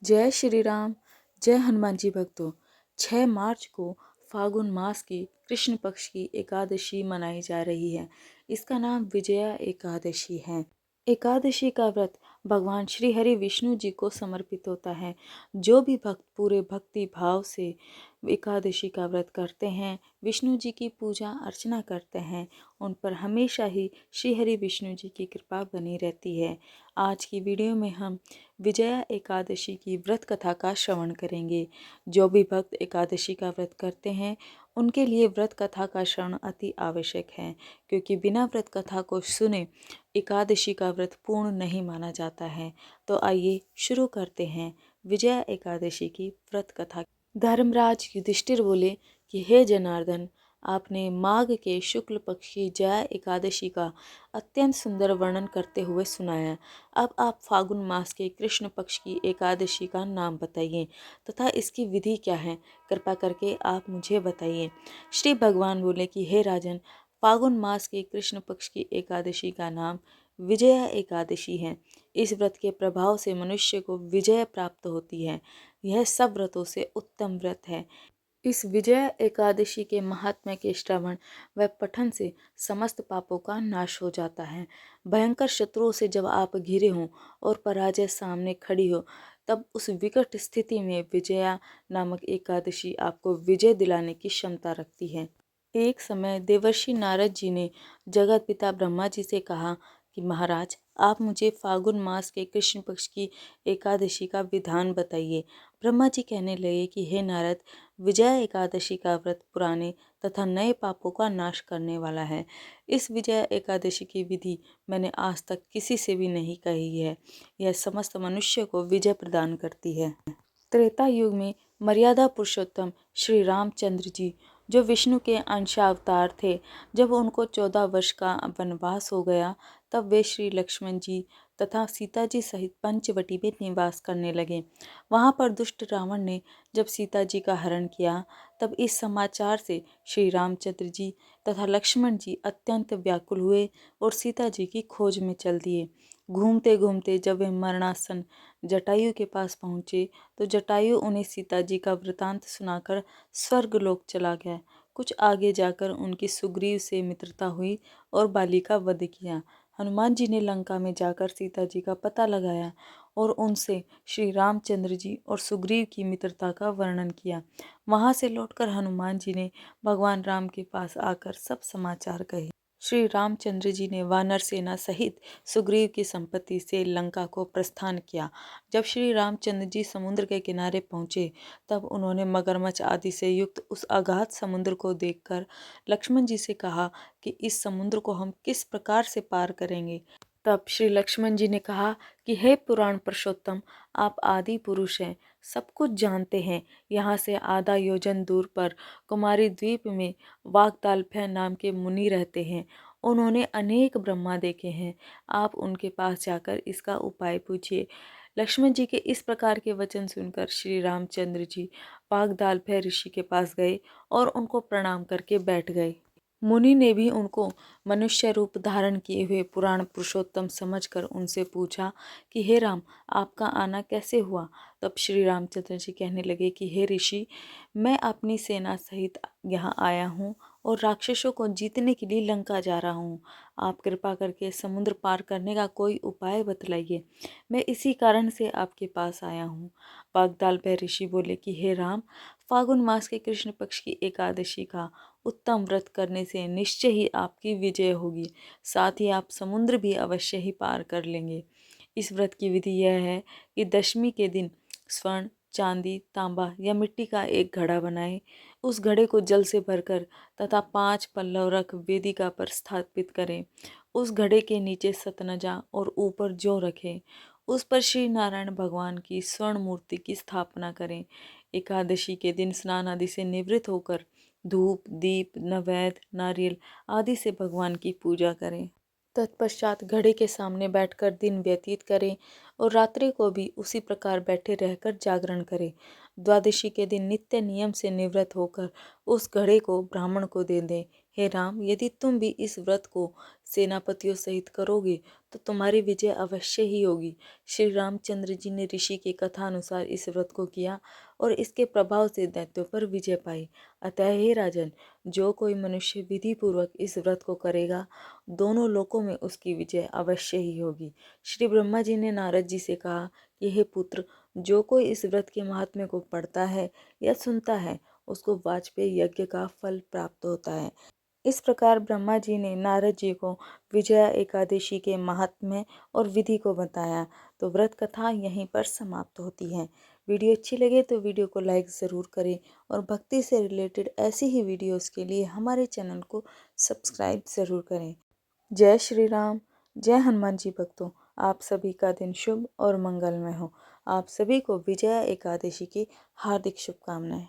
जय श्री राम। जय हनुमान जी भक्तों। 6 मार्च को फागुन मास की कृष्ण पक्ष की एकादशी मनाई जा रही है। इसका नाम विजया एकादशी है। एकादशी का व्रत भगवान श्री हरि विष्णु जी को समर्पित होता है। जो भी भक्त पूरे भक्ति भाव से एकादशी का व्रत करते हैं, विष्णु जी की पूजा अर्चना करते हैं, उन पर हमेशा ही श्री हरि विष्णु जी की कृपा बनी रहती है। आज की वीडियो में हम विजया एकादशी की व्रत कथा का श्रवण करेंगे। जो भी भक्त एकादशी का व्रत करते हैं, उनके लिए व्रत कथा का श्रवण अति आवश्यक है, क्योंकि बिना व्रत कथा को सुने एकादशी का व्रत पूर्ण नहीं माना जाता है। तो आइए शुरू करते हैं विजया एकादशी की व्रत कथा। धर्मराज युधिष्ठिर बोले कि हे जनार्दन, आपने माघ के शुक्ल पक्ष की जया एकादशी का अत्यंत सुंदर वर्णन करते हुए सुनाया। अब आप फागुन मास के कृष्ण पक्ष की एकादशी का नाम बताइए तथा इसकी विधि क्या है, कृपा करके आप मुझे बताइए। श्री भगवान बोले कि हे राजन, फागुन मास के कृष्ण पक्ष की एकादशी का नाम विजया एकादशी है। इस व्रत के प्रभाव से मनुष्य को विजय प्राप्त होती है। यह सब व्रतों से उत्तम व्रत है। इस विजया एकादशी के महात्म्य के श्रवण व पठन से समस्त पापों का नाश हो जाता है। भयंकर शत्रुओं से जब आप घिरे हों और पराजय सामने खड़ी हो, तब उस विकट स्थिति में विजया नामक एकादशी आपको विजय दिलाने की क्षमता रखती है। एक समय देवर्षि नारद जी ने जगत पिता ब्रह्मा जी से कहा कि महाराज, आप मुझे फागुन मास के कृष्ण पक्ष की एकादशी का विधान बताइए। ब्रह्मा जी कहने लगे कि हे नारद, विजया एकादशी का व्रत पुराने तथा नए पापों का नाश करने वाला है। इस विजया एकादशी की विधि मैंने आज तक किसी से भी नहीं कही है। यह समस्त मनुष्य को विजय प्रदान करती है। त्रेता युग में मर्यादा पुरुषोत्तम श्री रामचंद्र जी, जो विष्णु के अंशावतार थे, जब उनको 14 वर्ष का वनवास हो गया, तब वे श्री लक्ष्मण जी तथा सीता जी सहित पंचवटी में निवास करने लगे। वहाँ पर दुष्ट रावण ने जब सीता जी का हरण किया, तब इस समाचार से श्री रामचंद्र जी तथा लक्ष्मण जी अत्यंत व्याकुल हुए और सीता जी की खोज में चल दिए। घूमते घूमते जब वे मरणासन जटायु के पास पहुँचे, तो जटायु उन्हें सीता जी का वृतांत सुनाकर स्वर्गलोक चला गया। कुछ आगे जाकर उनकी सुग्रीव से मित्रता हुई और बाली का वध किया। हनुमान जी ने लंका में जाकर सीता जी का पता लगाया और उनसे श्री रामचंद्र जी और सुग्रीव की मित्रता का वर्णन किया। वहां से लौटकर हनुमान जी ने भगवान राम के पास आकर सब समाचार कहे। श्री रामचंद्र जी ने वानर सेना सहित सुग्रीव की संपत्ति से लंका को प्रस्थान किया। जब श्री रामचंद्र जी समुद्र के किनारे पहुंचे, तब उन्होंने मगरमच्छ आदि से युक्त उस अगाध समुद्र को देखकर लक्ष्मण जी से कहा कि इस समुद्र को हम किस प्रकार से पार करेंगे। तब श्री लक्ष्मण जी ने कहा कि हे पुराण पुरुषोत्तम, आप आदि पुरुष हैं, सब कुछ जानते हैं। यहाँ से आधा योजन दूर पर कुमारी द्वीप में वाग्दालभ्य नाम के मुनि रहते हैं। उन्होंने अनेक ब्रह्मा देखे हैं। आप उनके पास जाकर इसका उपाय पूछिए। लक्ष्मण जी के इस प्रकार के वचन सुनकर श्री रामचंद्र जी वाग्दालभ्य ऋषि के पास गए और उनको प्रणाम करके बैठ गए। मुनि ने भी उनको मनुष्य रूप धारण किए हुए पुराण पुरुषोत्तम समझकर उनसे पूछा कि हे राम, आपका आना कैसे हुआ। तब श्री रामचंद्र जी कहने लगे कि हे ऋषि, मैं अपनी सेना सहित यहाँ आया हूँ और राक्षसों को जीतने के लिए लंका जा रहा हूँ। आप कृपा करके समुद्र पार करने का कोई उपाय बतलाइए। मैं इसी कारण से आपके पास आया हूँ। वाग्दालभ्य ऋषि बोले कि हे राम, फागुन मास के कृष्ण पक्ष की एकादशी का उत्तम व्रत करने से निश्चय ही आपकी विजय होगी। साथ ही आप समुद्र भी अवश्य ही पार कर लेंगे। इस व्रत की विधि यह है कि दशमी के दिन स्वर्ण, चांदी, तांबा या मिट्टी का एक घड़ा बनाएं। उस घड़े को जल से भरकर तथा 5 पल्लव रख वेदिका पर स्थापित करें। उस घड़े के नीचे सतनजा और ऊपर जौ रखें। उस पर श्री नारायण भगवान की स्वर्ण मूर्ति की स्थापना करें। एकादशी के दिन स्नान आदि से निवृत्त होकर धूप, दीप, नैवेद्य, नारियल आदि से भगवान की पूजा करें। तत्पश्चात घड़े के सामने बैठकर दिन व्यतीत करें और रात्रि को भी उसी प्रकार बैठे रहकर जागरण करें। द्वादशी के दिन नित्य नियम से निवृत्त होकर उस घड़े को ब्राह्मण को दे दें। हे राम, यदि तुम भी इस व्रत को सेनापतियों सहित करोगे तो तुम्हारी विजय अवश्य ही होगी। श्री रामचंद्र जी ने ऋषि के कथा अनुसार इस व्रत को किया और इसके प्रभाव से दैत्यों पर विजय पाई। अतः हे राजन, जो कोई मनुष्य विधि पूर्वक इस व्रत को करेगा, दोनों लोकों में उसकी विजय अवश्य ही होगी। श्री ब्रह्मा जी ने नारद जी से कहा कि हे पुत्र, जो कोई इस व्रत के महात्म्य को पढ़ता है या सुनता है, उसको वाजपेयी यज्ञ का फल प्राप्त होता है। इस प्रकार ब्रह्मा जी ने नारद जी को विजया एकादशी के महात्म्य और विधि को बताया। तो व्रत कथा यहीं पर समाप्त होती है। वीडियो अच्छी लगे तो वीडियो को लाइक ज़रूर करें और भक्ति से रिलेटेड ऐसी ही वीडियोस के लिए हमारे चैनल को सब्सक्राइब ज़रूर करें। जय श्री राम, जय हनुमान जी भक्तों। आप सभी का दिन शुभ और मंगलमय हो। आप सभी को विजया एकादशी की हार्दिक शुभकामनाएं।